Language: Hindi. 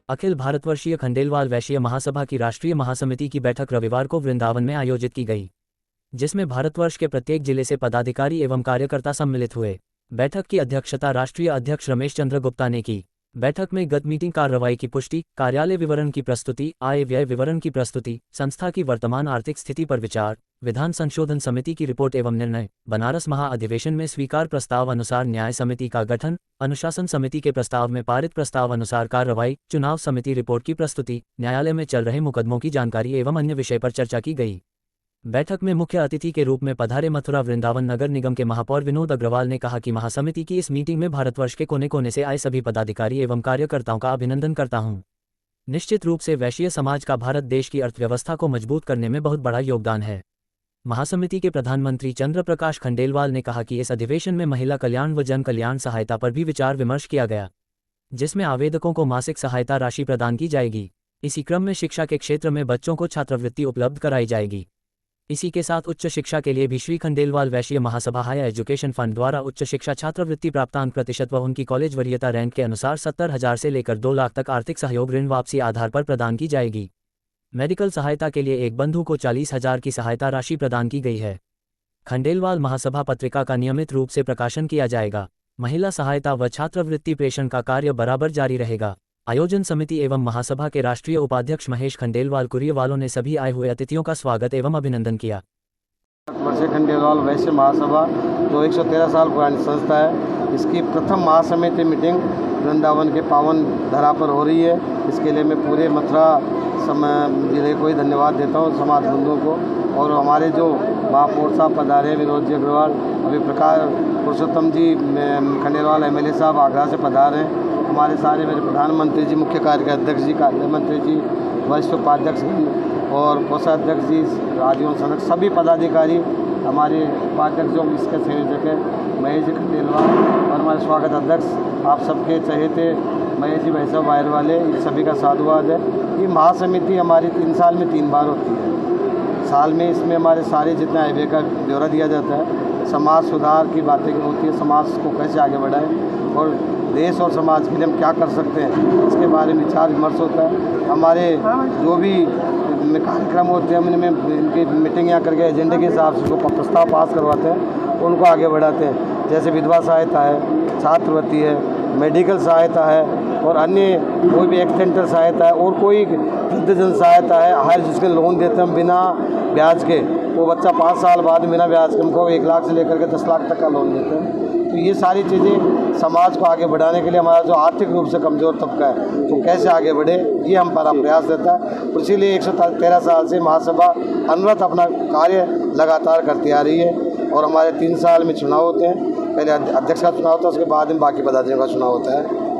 अखिल भारतवर्षीय खंडेलवाल वैश्य महासभा की राष्ट्रीय महासमिति की बैठक रविवार को वृंदावन में आयोजित की गई, जिसमें भारतवर्ष के प्रत्येक जिले से पदाधिकारी एवं कार्यकर्ता सम्मिलित हुए। बैठक की अध्यक्षता राष्ट्रीय अध्यक्ष रमेश चंद्र गुप्ता ने की। बैठक में गत मीटिंग कार्रवाई की पुष्टि, कार्यालय विवरण की प्रस्तुति, आय व्यय विवरण की प्रस्तुति, संस्था की वर्तमान आर्थिक स्थिति पर विचार, विधान संशोधन समिति की रिपोर्ट एवं निर्णय, बनारस महाअधिवेशन में स्वीकार प्रस्ताव अनुसार न्याय समिति का गठन, अनुशासन समिति के प्रस्ताव में पारित प्रस्ताव अनुसार कार्रवाई, चुनाव समिति रिपोर्ट की प्रस्तुति, न्यायालय में चल रहे मुकदमों की जानकारी एवं अन्य विषय पर चर्चा की गई। बैठक में मुख्य अतिथि के रूप में पधारे मथुरा वृंदावन नगर निगम के महापौर विनोद अग्रवाल ने कहा कि महासमिति की इस मीटिंग में भारतवर्ष के कोने कोने से आए सभी पदाधिकारी एवं कार्यकर्ताओं का अभिनंदन करता हूं। निश्चित रूप से वैश्य समाज का भारत देश की अर्थव्यवस्था को मजबूत करने में बहुत बड़ा योगदान है। महासमिति के प्रधानमंत्री चंद्र प्रकाश खंडेलवाल ने कहा कि इस अधिवेशन में महिला कल्याण व जन कल्याण सहायता पर भी विचार विमर्श किया गया, जिसमें आवेदकों को मासिक सहायता राशि प्रदान की जाएगी। इसी क्रम में शिक्षा के क्षेत्र में बच्चों को छात्रवृत्ति उपलब्ध कराई जाएगी। इसी के साथ उच्च शिक्षा के लिए भी श्री खंडेलवाल वैश्य महासभा हायर एजुकेशन फंड द्वारा उच्च शिक्षा छात्रवृत्ति प्राप्तांक प्रतिशत व उनकी कॉलेज वरीयता रैंक के अनुसार 70,000 से लेकर 2 लाख तक आर्थिक सहयोग ऋण वापसी आधार पर प्रदान की जाएगी। मेडिकल सहायता के लिए एक बंधु को 40,000 की सहायता राशि प्रदान की गई है। खंडेलवाल महासभा पत्रिका का नियमित रूप से प्रकाशन किया जाएगा। महिला सहायता व छात्रवृत्ति प्रेषण का कार्य बराबर जारी रहेगा। आयोजन समिति एवं महासभा के राष्ट्रीय उपाध्यक्ष महेश खंडेलवाल कुरियवालों ने सभी आए हुए अतिथियों का स्वागत एवं अभिनंदन किया। वर्षीय खंडेलवाल वैश्य महासभा जो 113 साल पुरानी संस्था है, इसकी प्रथम महासमिति मीटिंग वृंदावन के पावन धरा पर हो रही है। इसके लिए मैं पूरे मथुरा जिले को ही धन्यवाद देता हूँ, समाज बंधुओं को, और हमारे जो महापौर साहब पधारे विनोद जी अग्रवाल, अभी प्रकाश पुरुषोत्तम जी खंडेलवाल MLA साहब आगरा से पधारे हैं, हमारे सारे मेरे प्रधानमंत्री जी, मुख्य कार्यकारी अध्यक्ष जी, कार्य मंत्री जी, वरिष्ठ उपाध्यक्ष और कोषाध्यक्ष जी, राजीवन सनक, सभी पदाधिकारी, हमारे उपाध्यक्ष जो इसके संयोजक है महेश जी खंडेलवाल और हमारे स्वागत अध्यक्ष, आप सबके चहेते महेश जी भाई साहब वायर वाले, इन सभी का साधुवाद है। ये महासमिति हमारी 3 साल में 3 बार होती है। साल में इसमें हमारे सारे जितना आय का ब्यौरा दिया जाता है, समाज सुधार की बातें होती है, समाज को कैसे आगे बढ़ाएं और देश और समाज के लिए हम क्या कर सकते हैं, इसके बारे में विचार विमर्श होता है। हमारे जो भी कार्यक्रम होते हैं उनमें इनकी मीटिंग यहाँ करके एजेंडे के हिसाब से जो प्रस्ताव पास करवाते हैं उनको आगे बढ़ाते हैं। जैसे विधवा सहायता है, छात्रवृत्ति है, मेडिकल सहायता है और अन्य कोई भी एक्सटेंटर सहायता है और कोई वृद्धजन सहायता है, हायर जिसके लोन देते हैं हम बिना ब्याज के, वो बच्चा 5 साल बाद बिना ब्याज के हमको 1 लाख से लेकर के 10 लाख तक का लोन देते हैं। तो ये सारी चीज़ें समाज को आगे बढ़ाने के लिए हमारा जो आर्थिक रूप से कमज़ोर तबका है तो कैसे आगे बढ़े, ये हमारा प्रयास रहता है। और इसीलिए 113 साल से महासभा अनवरत अपना कार्य लगातार करती आ रही है। और हमारे 3 साल में चुनाव होते हैं, पहले अध्यक्ष का चुनाव होता है, उसके बाद में बाकी पदाधिकारियों का चुनाव होता है।